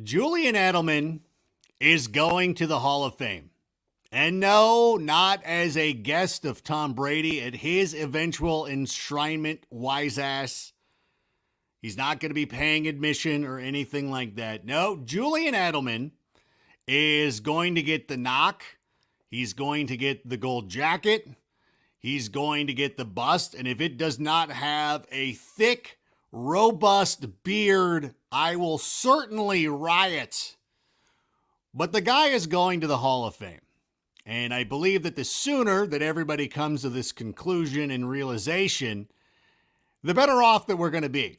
Julian Edelman is going to the Hall of Fame. And no, not as a guest of Tom Brady at his eventual enshrinement, wise ass. He's not going to be paying admission or anything like that. No, Julian Edelman is going to get the knock. He's going to get the gold jacket. He's going to get the bust. And if it does not have a thick, robust beard, I will certainly riot. But the guy is going to the Hall of Fame. And I believe that the sooner that everybody comes to this conclusion and realization, the better off that we're going to be.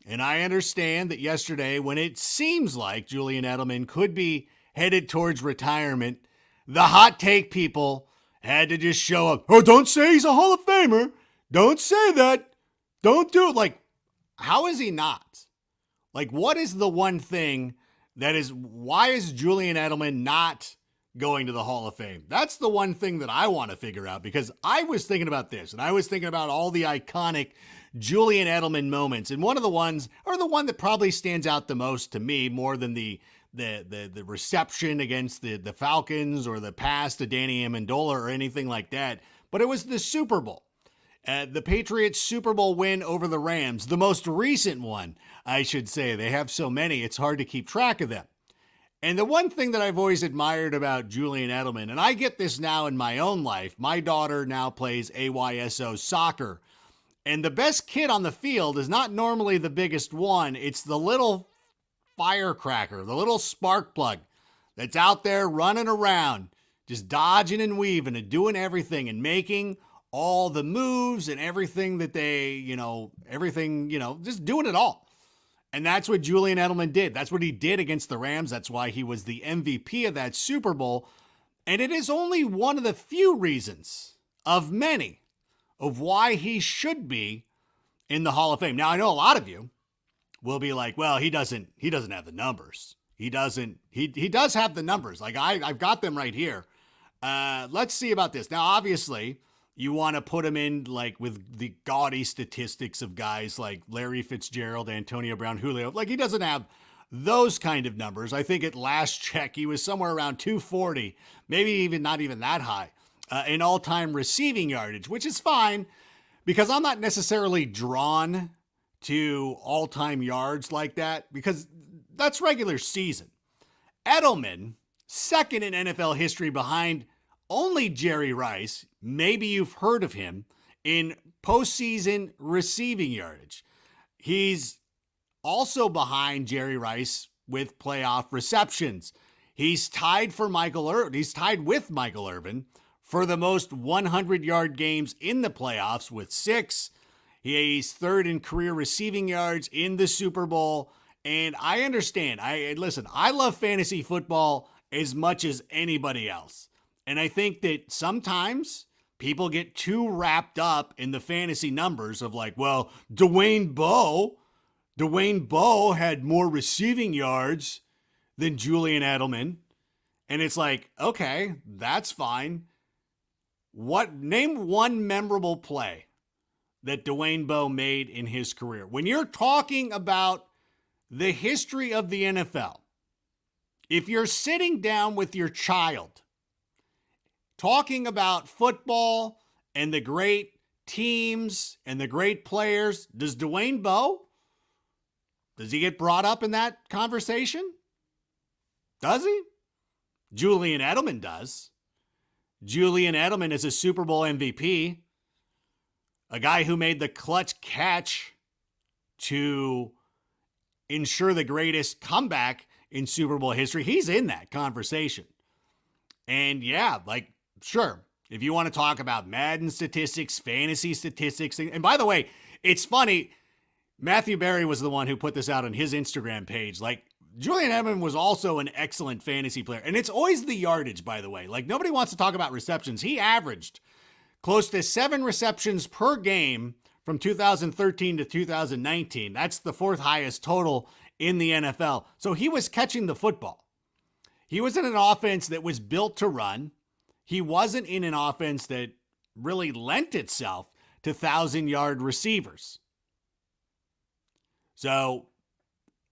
And I understand that yesterday, when it seems like Julian Edelman could be headed towards retirement, the hot take people had to just show up. Oh, don't say he's a Hall of Famer. Don't say that. Don't do it. Like, how is he not? Like, what is the one thing that is, why is Julian Edelman not going to the Hall of Fame? That's the one thing that I want to figure out, because I was thinking about this, and I was thinking about all the iconic Julian Edelman moments. And one of the ones, or the one that probably stands out the most to me, more than the reception against the Falcons or the pass to Danny Amendola or anything like that, but it was the Super Bowl. The Patriots Super Bowl win over the Rams, the most recent one, I should say. They have so many, it's hard to keep track of them. And the one thing that I've always admired about Julian Edelman, and I get this now in my own life, my daughter now plays AYSO soccer, and the best kid on the field is not normally the biggest one. It's the little firecracker, the little spark plug that's out there running around, just dodging and weaving and doing everything and making all the moves and everything that they, just doing it all. And that's what Julian Edelman did. That's what he did against the Rams. That's why he was the MVP of that Super Bowl. And it is only one of the few reasons of many of why he should be in the Hall of Fame. Now, I know a lot of you will be like, well, he doesn't have the numbers. He does have the numbers. Like I've got them right here. Let's see about this. Now, obviously, you want to put him in like with the gaudy statistics of guys like Larry Fitzgerald, Antonio Brown, Julio. Like he doesn't have those kind of numbers. I think at last check, he was somewhere around 240, maybe even not even that high in all-time receiving yardage, which is fine because I'm not necessarily drawn to all-time yards like that because that's regular season. Edelman, second in NFL history behind only Jerry Rice, maybe you've heard of him, in postseason receiving yardage. He's also behind Jerry Rice with playoff receptions. He's tied with Michael Irvin for the most 100-yard games in the playoffs with 6. He's third in career receiving yards in the Super Bowl. And I understand. I love fantasy football as much as anybody else. And I think that sometimes people get too wrapped up in the fantasy numbers of like, well, Dwayne Bowe had more receiving yards than Julian Edelman. And it's like, okay, that's fine. Name one memorable play that Dwayne Bowe made in his career. When you're talking about the history of the NFL, if you're sitting down with your child talking about football and the great teams and the great players, does Dwayne Bowe, does he get brought up in that conversation? Does he? Julian Edelman does. Julian Edelman is a Super Bowl MVP, a guy who made the clutch catch to ensure the greatest comeback in Super Bowl history. He's in that conversation. And yeah, like, sure, if you want to talk about Madden statistics, fantasy statistics, and by the way, it's funny, Matthew Berry was the one who put this out on his Instagram page. Like, Julian Edelman was also an excellent fantasy player. And it's always the yardage, by the way. Like, nobody wants to talk about receptions. He averaged close to 7 receptions per game from 2013 to 2019. That's the 4th highest total in the NFL. So he was catching the football. He was in an offense that was built to run. He wasn't in an offense that really lent itself to 1,000-yard receivers. So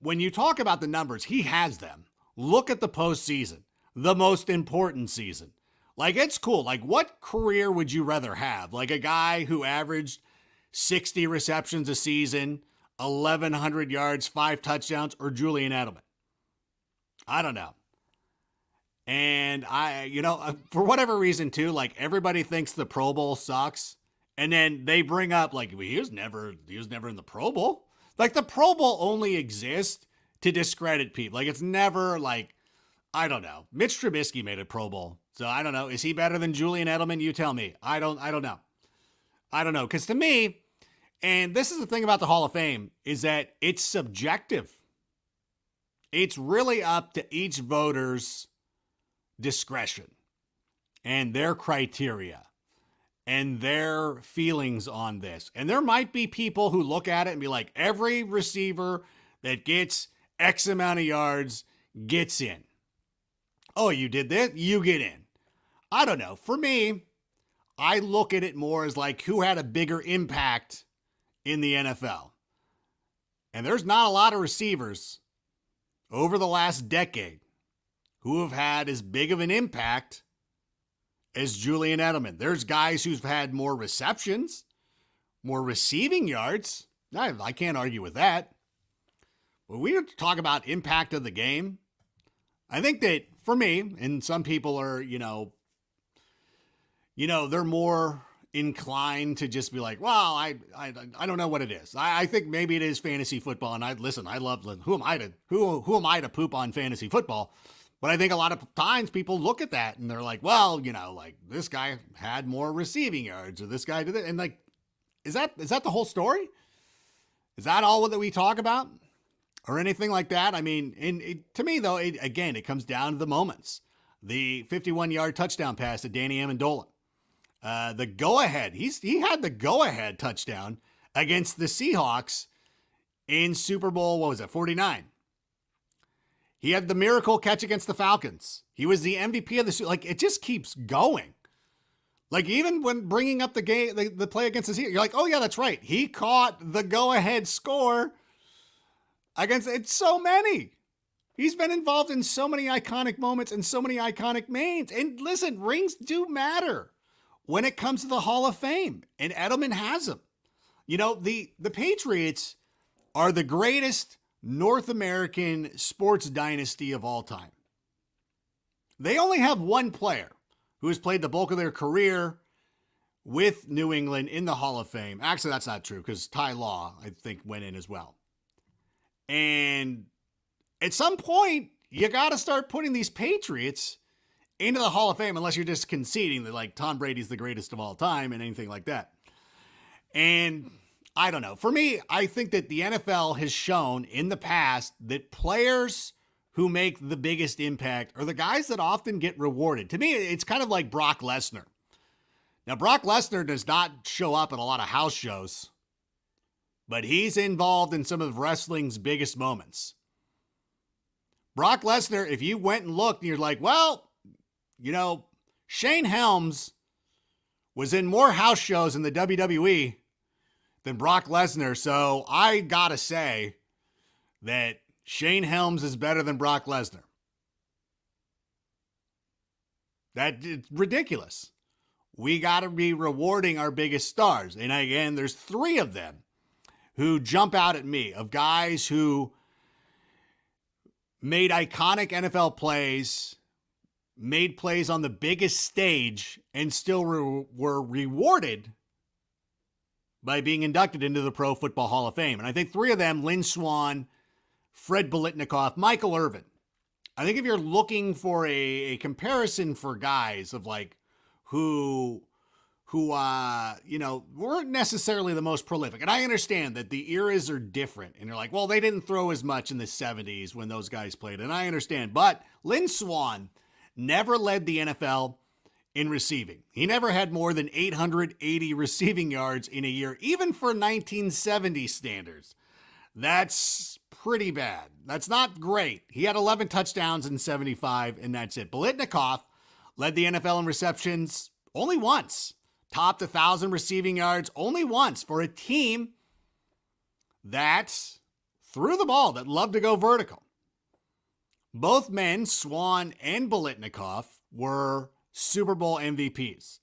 when you talk about the numbers, he has them. Look at the postseason, the most important season. Like, it's cool. Like, what career would you rather have? Like a guy who averaged 60 receptions a season, 1,100 yards, 5 touchdowns, or Julian Edelman? I don't know. And for whatever reason too, like everybody thinks the Pro Bowl sucks. And then they bring up like, well, he was never in the Pro Bowl. Like the Pro Bowl only exists to discredit people. Like it's never like, I don't know. Mitch Trubisky made a Pro Bowl. So I don't know. Is he better than Julian Edelman? You tell me. I don't know. I don't know. Because to me, and this is the thing about the Hall of Fame, is that it's subjective. It's really up to each voter's discretion and their criteria and their feelings on this. And there might be people who look at it and be like, every receiver that gets X amount of yards gets in. Oh, you did this? You get in. I don't know. For me, I look at it more as like who had a bigger impact in the NFL. And there's not a lot of receivers over the last decade who have had as big of an impact as Julian Edelman. There's guys who've had more receptions, more receiving yards. I can't argue with that. But we talk about impact of the game. I think that for me, and some people are, they're more inclined to just be like, well, I don't know what it is. I think maybe it is fantasy football. And I love, who am I to poop on fantasy football? But I think a lot of times people look at that and they're like, well, like this guy had more receiving yards or this guy did it. And like, is that the whole story? Is that all that we talk about or anything like that? I mean, to me though, it comes down to the moments. The 51-yard touchdown pass to Danny Amendola. The go-ahead. He had the go-ahead touchdown against the Seahawks in Super Bowl, 49. He had the miracle catch against the Falcons. He was the MVP of the Like, it just keeps going. Like, even when bringing up the game, the play against the Seahawks, you're like, oh yeah, that's right. He caught the go-ahead score against, it's so many. He's been involved in so many iconic moments and so many iconic names. And listen, rings do matter when it comes to the Hall of Fame. And Edelman has them. The Patriots are the greatest North American sports dynasty of all time. They only have one player who has played the bulk of their career with New England in the Hall of Fame. Actually, that's not true because Ty Law, I think, went in as well. And at some point, you got to start putting these Patriots into the Hall of Fame unless you're just conceding that like Tom Brady's the greatest of all time and anything like that. And I don't know. For me, I think that the NFL has shown in the past that players who make the biggest impact are the guys that often get rewarded. To me, it's kind of like Brock Lesnar. Now, Brock Lesnar does not show up at a lot of house shows, but he's involved in some of wrestling's biggest moments. Brock Lesnar, if you went and looked and you're like, well, Shane Helms was in more house shows in the WWE than Brock Lesnar. So I gotta say that Shane Helms is better than Brock Lesnar. It's ridiculous. We gotta be rewarding our biggest stars. And again, there's 3 of them who jump out at me, of guys who made iconic NFL plays, made plays on the biggest stage, and still were rewarded by being inducted into the Pro Football Hall of Fame. And I think 3 of them, Lynn Swann, Fred Biletnikoff, Michael Irvin. I think if you're looking for a comparison for guys of like who weren't necessarily the most prolific. And I understand that the eras are different. And you're like, well, they didn't throw as much in the 70s when those guys played. And I understand. But Lynn Swann never led the NFL in receiving. He never had more than 880 receiving yards in a year, even for 1970 standards. That's pretty bad. That's not great. He had 11 touchdowns in 75, and that's it. Biletnikoff led the NFL in receptions only once. Topped 1,000 receiving yards only once for a team that threw the ball that loved to go vertical. Both men, Swan and Biletnikoff, were Super Bowl MVPs.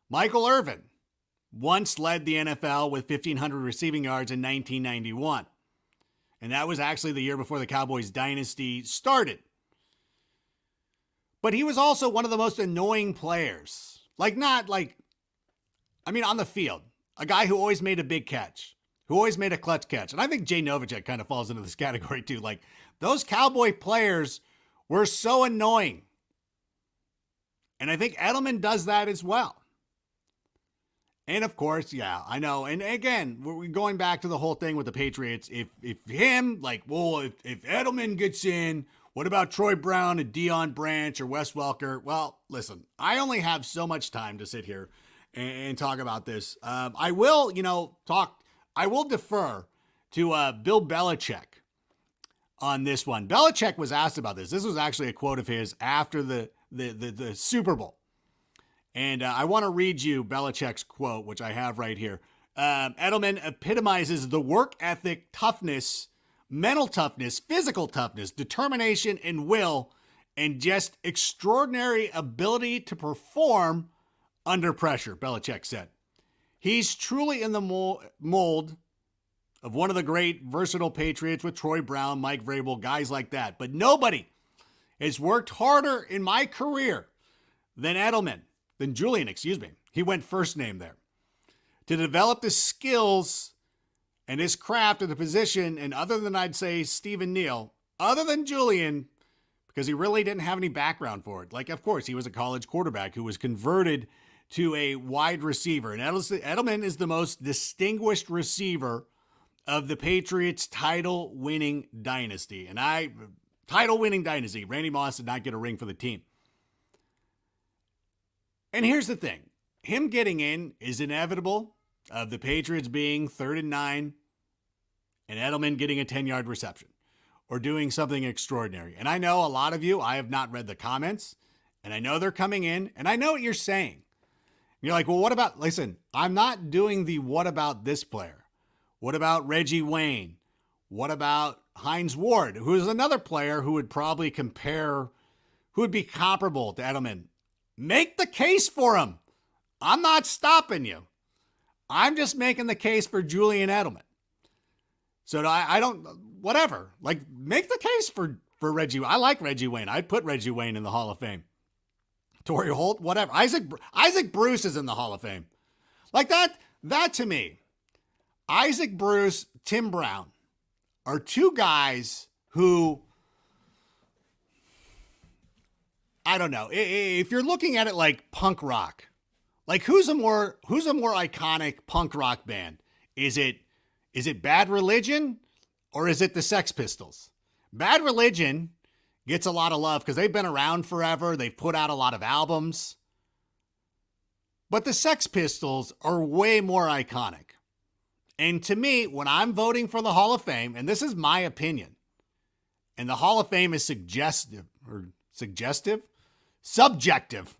Michael Irvin once led the NFL with 1,500 receiving yards in 1991. And that was actually the year before the Cowboys dynasty started. But he was also one of the most annoying players. On the field. A guy who always made a big catch, who always made a clutch catch. And I think Jay Novacek kind of falls into this category too. Those Cowboy players were so annoying. And I think Edelman does that as well. And of course, yeah, I know. And again, we're going back to the whole thing with the Patriots. If Edelman gets in, what about Troy Brown and Deion Branch or Wes Welker? Well, listen, I only have so much time to sit here and talk about this. I will defer to Bill Belichick on this one. Belichick was asked about this. This was actually a quote of his after the Super Bowl. And I want to read you Belichick's quote, which I have right here. Edelman epitomizes the work ethic, toughness, mental toughness, physical toughness, determination, and will, and just extraordinary ability to perform under pressure, Belichick said. He's truly in the mold of one of the great versatile Patriots with Troy Brown, Mike Vrabel, guys like that. But nobody has worked harder in my career than Julian. He went first name there. To develop the skills and his craft at the position, and other than, I'd say, Stephen Neal, other than Julian, because he really didn't have any background for it. Of course, he was a college quarterback who was converted to a wide receiver. And Edelman is the most distinguished receiver of the Patriots' title-winning dynasty. Randy Moss did not get a ring for the team. And here's the thing. Him getting in is inevitable of the Patriots being 3rd and 9 and Edelman getting a 10-yard reception or doing something extraordinary. And I know a lot of you, I have not read the comments, and I know they're coming in, and I know what you're saying. You're like, well, listen, I'm not doing the what about this player? What about Reggie Wayne? What about Hines Ward, who is another player who would probably be comparable to Edelman? Make the case for him. I'm not stopping you. I'm just making the case for Julian Edelman. So I don't, whatever. Make the case for Reggie. I like Reggie Wayne. I'd put Reggie Wayne in the Hall of Fame. Torrey Holt, whatever. Isaac Bruce is in the Hall of Fame. That to me, Isaac Bruce, Tim Brown are two guys who, I don't know. If you're looking at it like punk rock, who's a more iconic punk rock band? Is it Bad Religion or is it the Sex Pistols? Bad Religion gets a lot of love because they've been around forever. They've put out a lot of albums. But the Sex Pistols are way more iconic. And to me, when I'm voting for the Hall of Fame, and this is my opinion, and the Hall of Fame is subjective.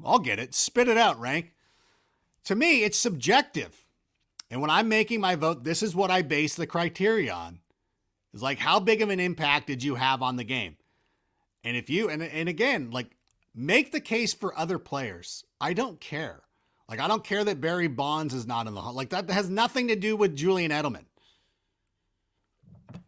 I'll get it. Spit it out, Rank. To me, it's subjective. And when I'm making my vote, this is what I base the criteria on. It's how big of an impact did you have on the game? And again, make the case for other players. I don't care. I don't care that Barry Bonds is not in the Hall. That has nothing to do with Julian Edelman.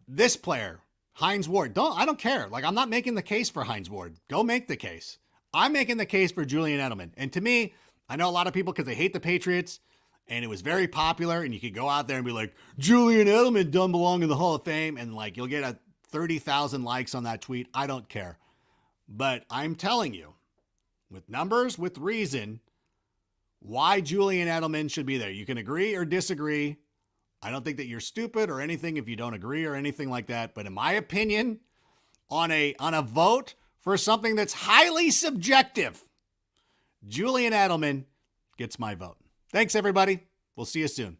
This player, Hines Ward, I don't care. I'm not making the case for Hines Ward. Go make the case. I'm making the case for Julian Edelman. And to me, I know a lot of people, because they hate the Patriots, and it was very popular, and you could go out there and be like, Julian Edelman doesn't belong in the Hall of Fame, and you'll get 30,000 likes on that tweet. I don't care. But I'm telling you, with numbers, with reason, why Julian Edelman should be there. You can agree or disagree. I don't think that you're stupid or anything if you don't agree or anything like that. But in my opinion, on a vote for something that's highly subjective, Julian Edelman gets my vote. Thanks, everybody. We'll see you soon.